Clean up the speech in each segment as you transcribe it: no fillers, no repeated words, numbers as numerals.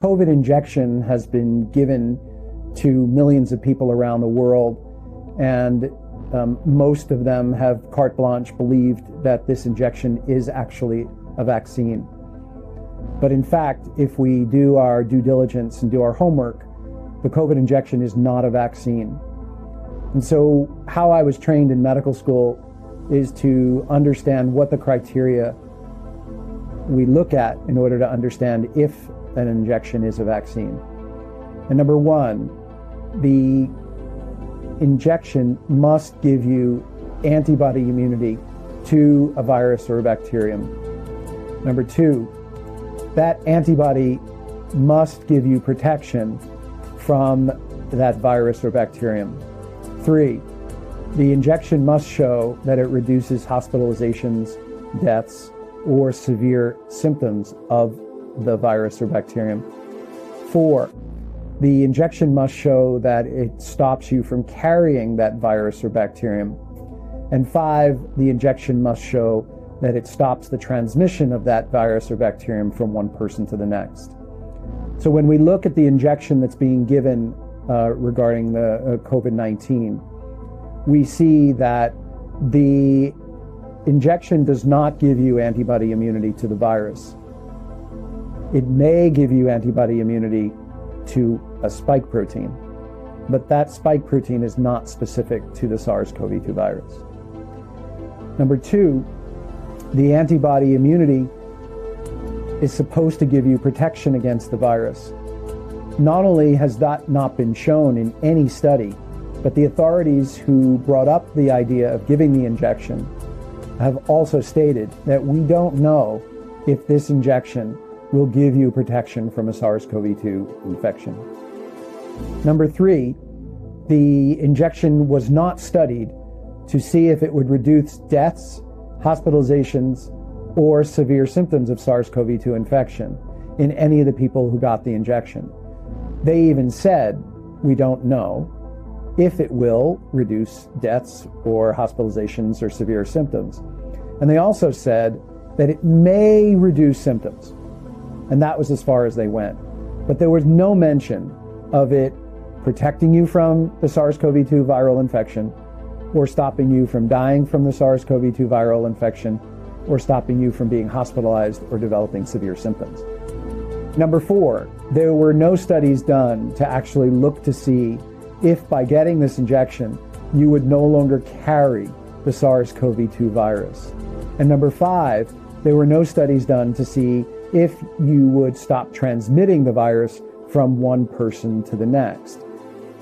COVID injection has been given to millions of people around the world, and most of them have carte blanche believed that this injection is actually a vaccine. But in fact, if we do our due diligence and do our homework, the COVID injection is not a vaccine. And so how I was trained in medical school is to understand what the criteria we look at in order to understand if an injection is a vaccine. And number one, the injection must give you antibody immunity to a virus or a bacterium. Number two, that antibody must give you protection from that virus or bacterium. Three, the injection must show that it reduces hospitalizations, deaths, or severe symptoms of the virus or bacterium. Four, the injection must show that it stops you from carrying that virus or bacterium. And five, the injection must show that it stops the transmission of that virus or bacterium from one person to the next. So when we look at the injection that's being given regarding the COVID-19, we see that the injection does not give you antibody immunity to the virus. It may give you antibody immunity to a spike protein, but that spike protein is not specific to the SARS-CoV-2 virus. Number two, the antibody immunity is supposed to give you protection against the virus. Not only has that not been shown in any study, but the authorities who brought up the idea of giving the injection have also stated that we don't know if this injection will give you protection from a SARS-CoV-2 infection. Number three, the injection was not studied to see if it would reduce deaths, hospitalizations, or severe symptoms of SARS-CoV-2 infection in any of the people who got the injection. They even said, we don't know if it will reduce deaths or hospitalizations or severe symptoms. And they also said that it may reduce symptoms. And that was as far as they went. But there was no mention of it protecting you from the SARS-CoV-2 viral infection, or stopping you from dying from the SARS-CoV-2 viral infection, or stopping you from being hospitalized or developing severe symptoms. Number four, there were no studies done to actually look to see if by getting this injection, you would no longer carry the SARS-CoV-2 virus. And number five, there were no studies done to see if you would stop transmitting the virus from one person to the next.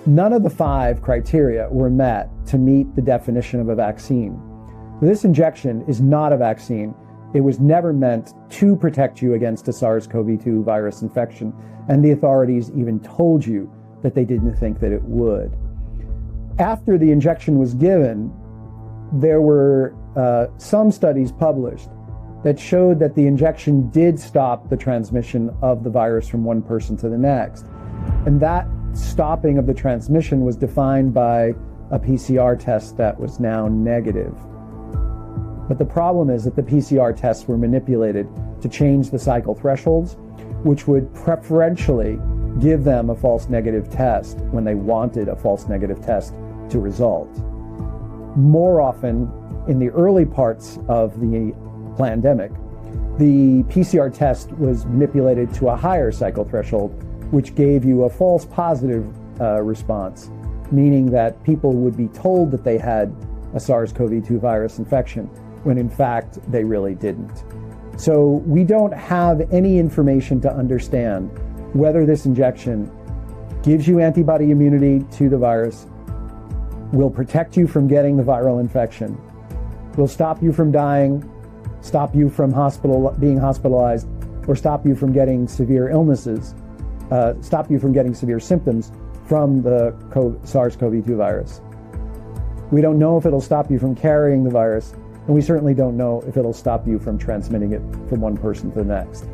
None of the five criteria were met to meet the definition of a vaccine. This injection is not a vaccine. It was never meant to protect you against a SARS-CoV-2 virus infection, and the authorities even told you that they didn't think that it would. After the injection was given, there were some studies published that showed that the injection did stop the transmission of the virus from one person to the next. And that stopping of the transmission was defined by a PCR test that was now negative. But the problem is that the PCR tests were manipulated to change the cycle thresholds, which would preferentially give them a false negative test when they wanted a false negative test to result. More often, in the early parts of the pandemic, the PCR test was manipulated to a higher cycle threshold, which gave you a false positive response, meaning that people would be told that they had a SARS-CoV-2 virus infection, when in fact they really didn't. So we don't have any information to understand whether this injection gives you antibody immunity to the virus, will protect you from getting the viral infection, will stop you from dying, stop you from being hospitalized, or stop you from getting severe illnesses, stop you from getting severe symptoms from the SARS-CoV-2 virus. We don't know if it'll stop you from carrying the virus, and we certainly don't know if it'll stop you from transmitting it from one person to the next.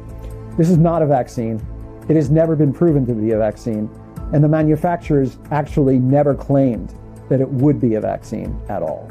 This is not a vaccine. It has never been proven to be a vaccine, and the manufacturers actually never claimed that it would be a vaccine at all.